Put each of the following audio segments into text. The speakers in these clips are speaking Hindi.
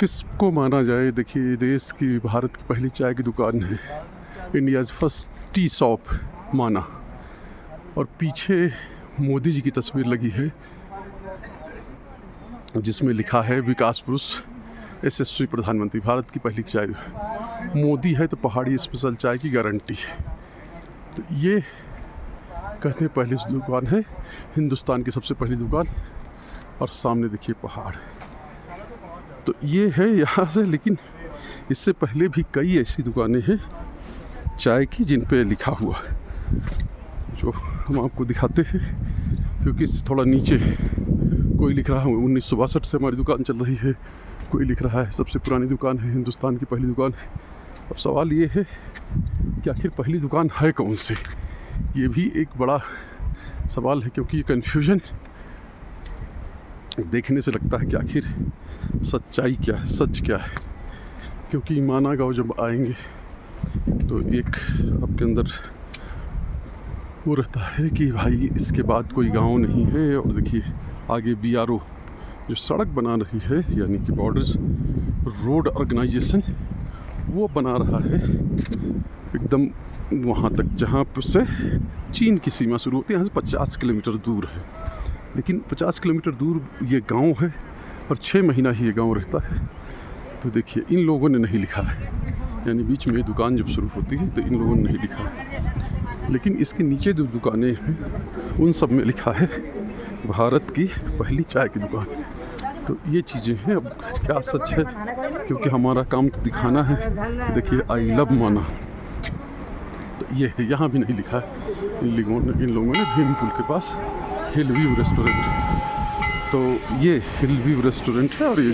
किसको माना जाए, देखिए देश की, भारत की पहली चाय की दुकान है, इंडियाज़ फर्स्ट टी शॉप माना, और पीछे मोदी जी की तस्वीर लगी है जिसमें लिखा है विकास पुरुष यशस्वी प्रधानमंत्री, भारत की पहली चाय। मोदी है तो पहाड़ी स्पेशल चाय की गारंटी। तो ये कहते हैं पहली दुकान है, हिंदुस्तान की सबसे पहली दुकान, और सामने देखिए पहाड़। तो ये है यहाँ से, लेकिन इससे पहले भी कई ऐसी दुकानें हैं चाय की जिन पे लिखा हुआ है, जो हम आपको दिखाते हैं, क्योंकि इससे थोड़ा नीचे कोई लिख रहा है 1962 से हमारी दुकान चल रही है, कोई लिख रहा है सबसे पुरानी दुकान है, हिंदुस्तान की पहली दुकान है। अब सवाल ये है कि आखिर पहली दुकान है कौन सी, ये भी एक बड़ा सवाल है, क्योंकि ये कन्फ्यूजन देखने से लगता है कि आखिर सच्चाई क्या है, सच क्या है। क्योंकि माना गाँव जब आएंगे तो एक आपके अंदर वो रहता है कि भाई इसके बाद कोई गांव नहीं है। और देखिए आगे BRO जो सड़क बना रही है, यानी कि बॉर्डर्स रोड ऑर्गेनाइजेशन, वो बना रहा है एकदम वहाँ तक जहाँ से चीन की सीमा शुरू होती है। यहाँ से 50 किलोमीटर दूर है, लेकिन 50 किलोमीटर दूर ये गांव है और 6 महीना ही ये गांव रहता है। तो देखिए इन लोगों ने नहीं लिखा है, यानी बीच में ये दुकान जब शुरू होती है तो इन लोगों ने नहीं लिखा है, लेकिन इसके नीचे जो दुकानें हैं उन सब में लिखा है भारत की पहली चाय की दुकान। तो ये चीज़ें हैं, अब क्या सच है, क्योंकि हमारा काम तो दिखाना है। देखिए आई लव माना, तो ये है, यहाँ भी नहीं लिखा है। इन लोगों ने भीम पुल के पास हिल व्यू रेस्टोरेंट, तो ये हिल व्यू रेस्टोरेंट है। और ये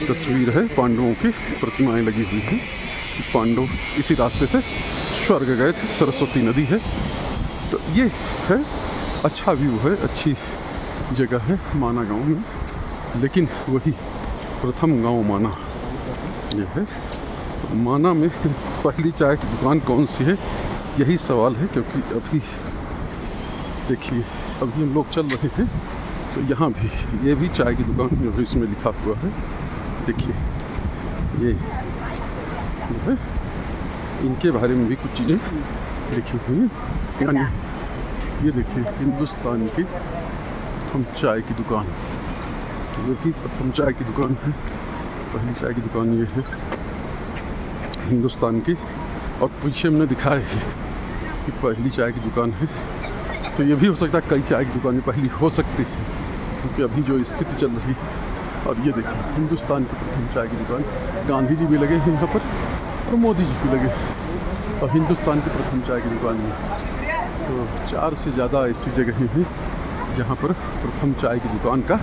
तस्वीर है पांडवों की प्रतिमाएं लगी हुई हैं, पांडव इसी रास्ते से स्वर्ग गए थे, सरस्वती नदी है। तो ये है, अच्छा व्यू है, अच्छी जगह है माना गांव में, लेकिन वही प्रथम गांव माना ये है। तो माना में पहली चाय की दुकान कौन सी है, यही सवाल है। क्योंकि अभी देखिए अभी हम लोग चल रहे हैं तो यहाँ भी ये भी चाय की दुकान जो है इसमें लिखा हुआ है। देखिए ये जो है, इनके बारे में भी कुछ चीज़ें लिखी हुई हैं। यानी ये देखिए हिंदुस्तान की प्रथम चाय की दुकान, ये भी प्रथम चाय की दुकान है, पहली चाय की दुकान ये है हिंदुस्तान की। और पीछे हमने दिखाया है कि पहली चाय की दुकान है, तो ये भी हो सकता है कई चाय की दुकानें पहली हो सकती है, क्योंकि अभी जो स्थिति चल रही है। और ये देखिए हिंदुस्तान की प्रथम चाय की दुकान, गांधी जी भी लगे हैं यहाँ पर और मोदी जी भी लगे, और हिंदुस्तान की प्रथम चाय की दुकान में तो 4 से ज़्यादा ऐसी जगहें हैं जहाँ पर प्रथम चाय की दुकान का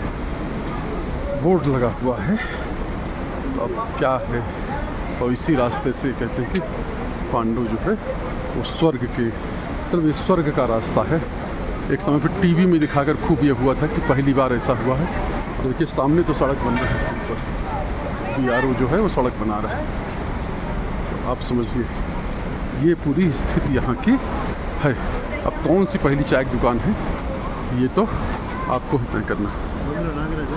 बोर्ड लगा हुआ है। तो अब क्या है, और इसी रास्ते से कहते हैं कि पांडव जो है वो स्वर्ग के, मतलब ये स्वर्ग का रास्ता है। एक समय पर टीवी में दिखाकर खूब ये हुआ था कि पहली बार ऐसा हुआ है। देखिए सामने तो सड़क बन रही है, ऊपर BRO जो है वो सड़क बना रहा है। तो आप समझिए ये पूरी स्थिति यहाँ की है। अब कौन सी पहली चाय की दुकान है ये तो आपको ही तय करना।